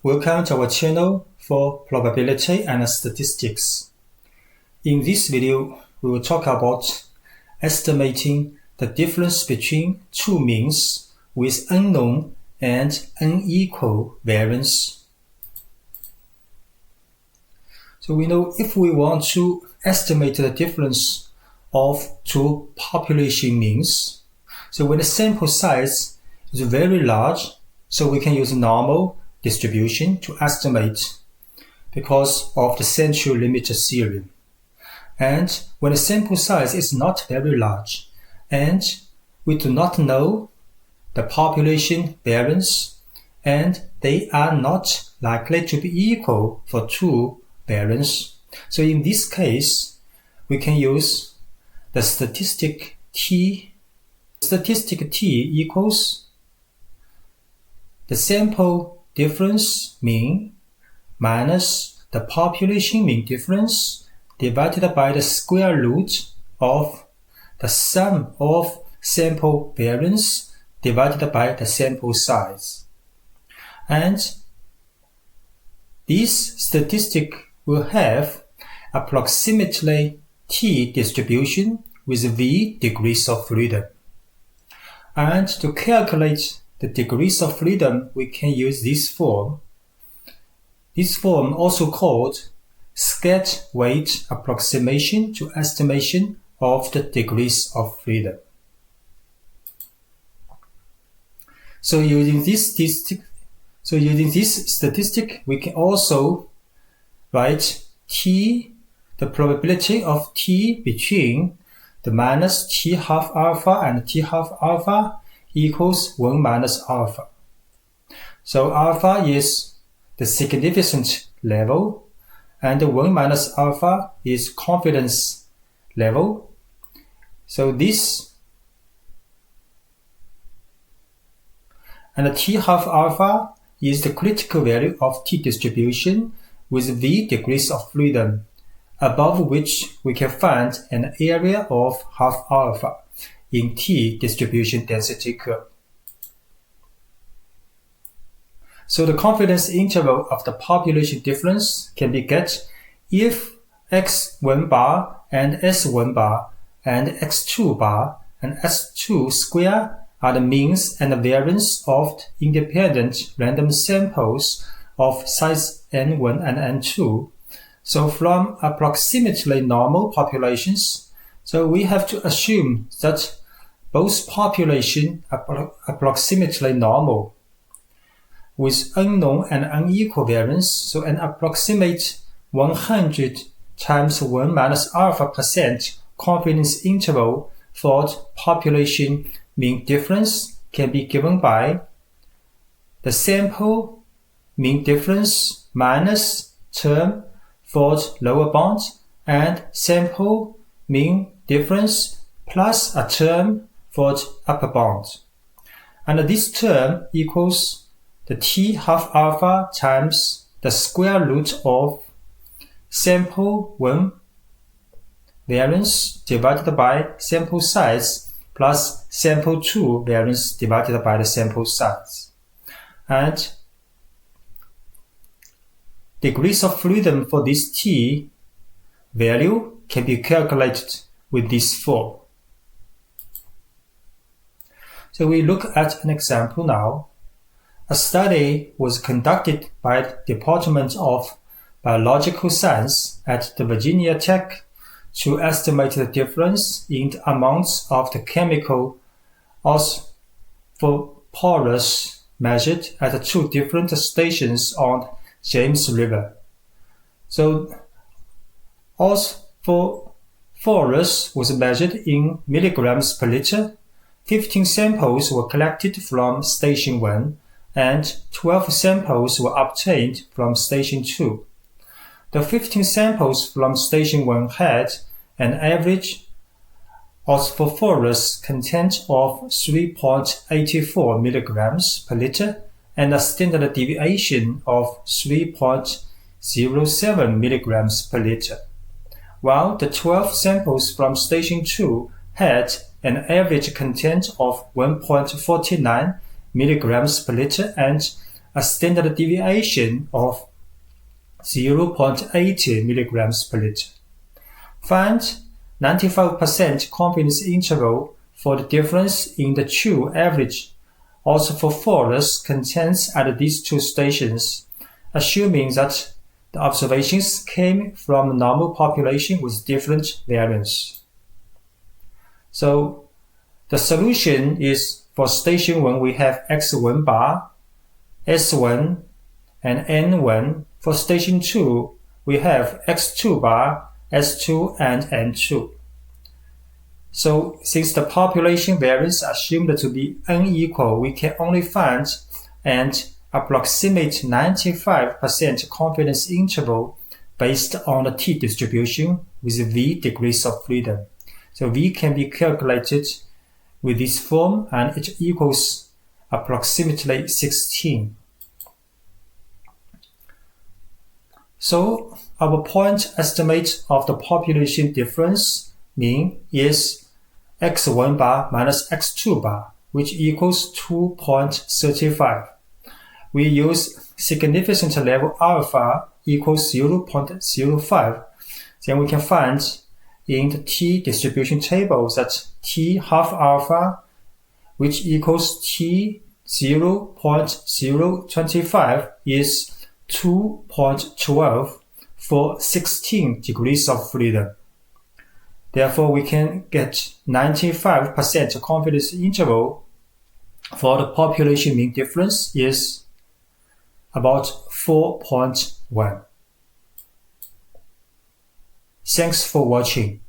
Welcome to our channel for probability and statistics. In this video, we will talk about estimating the difference between two means with unknown and unequal variance. So we know if we want to estimate the difference of two population means, so when the sample size is very large, so we can use normal distribution to estimate because of the central limit theorem. And when the sample size is not very large and we do not know the population variance and they are not likely to be equal for two variance, so in this case we can use the statistic T. Statistic T equals the sample difference mean minus the population mean difference divided by the square root of the sum of sample variance divided by the sample size. And this statistic will have approximately T distribution with V degrees of freedom. And to calculate the degrees of freedom, we can use this form. This form, also called sketch weight approximation to estimation of the degrees of freedom. So using this statistic, we can also write T, the probability of T between the minus T half alpha and T half alpha equals 1 minus alpha. So alpha is the significance level and 1 minus alpha is confidence level. So this and the T half alpha is the critical value of T distribution with V degrees of freedom, above which we can find an area of half alpha in T distribution density curve. So the confidence interval of the population difference can be get if x1 bar and s1 bar and x2 bar and s2 square are the means and the variance of independent random samples of size n1 and n2. So from approximately normal populations, so we have to assume that both populations are approximately normal with unknown and unequal variance, so an approximate 100 times 1 minus alpha % confidence interval for population mean difference can be given by the sample mean difference minus term for lower bound and sample mean difference plus a term for upper bound. And this term equals the T half alpha times the square root of sample 1 variance divided by sample size plus sample 2 variance divided by the sample size. And degrees of freedom for this T value can be calculated with this form. So we look at an example now. A study was conducted by the Department of Biological Science at the Virginia Tech to estimate the difference in the amounts of the chemical phosphorus measured at two different stations on James River. So phosphorus was measured in milligrams per liter. 15 samples were collected from station 1 and 12 samples were obtained from station 2. The 15 samples from station 1 had an average phosphorus content of 3.84 milligrams per liter and a standard deviation of 3.07 milligrams per liter, while the 12 samples from station 2 had an average content of 1.49 milligrams per liter and a standard deviation of 0.80 milligrams per liter. Find 95% confidence interval for the difference in the true average, also for forest contents at these two stations, assuming that the observations came from the normal population with different variance. So the solution is for station 1 we have x1 bar, s1, and n1. For station 2 we have x2 bar, s2, and n2. So since the population variance assumed to be unequal, we can only find and approximate 95% confidence interval based on the t-distribution with v degrees of freedom. So v can be calculated with this form, and it equals approximately 16. So our point estimate of the population difference mean is x1 bar minus x2 bar, which equals 2.35. We use significance level alpha equals 0.05. Then we can find in the t-distribution table that t half alpha, which equals t 0.025, is 2.12 for 16 degrees of freedom. Therefore, we can get 95% confidence interval for the population mean difference is about 4.1. Thanks for watching.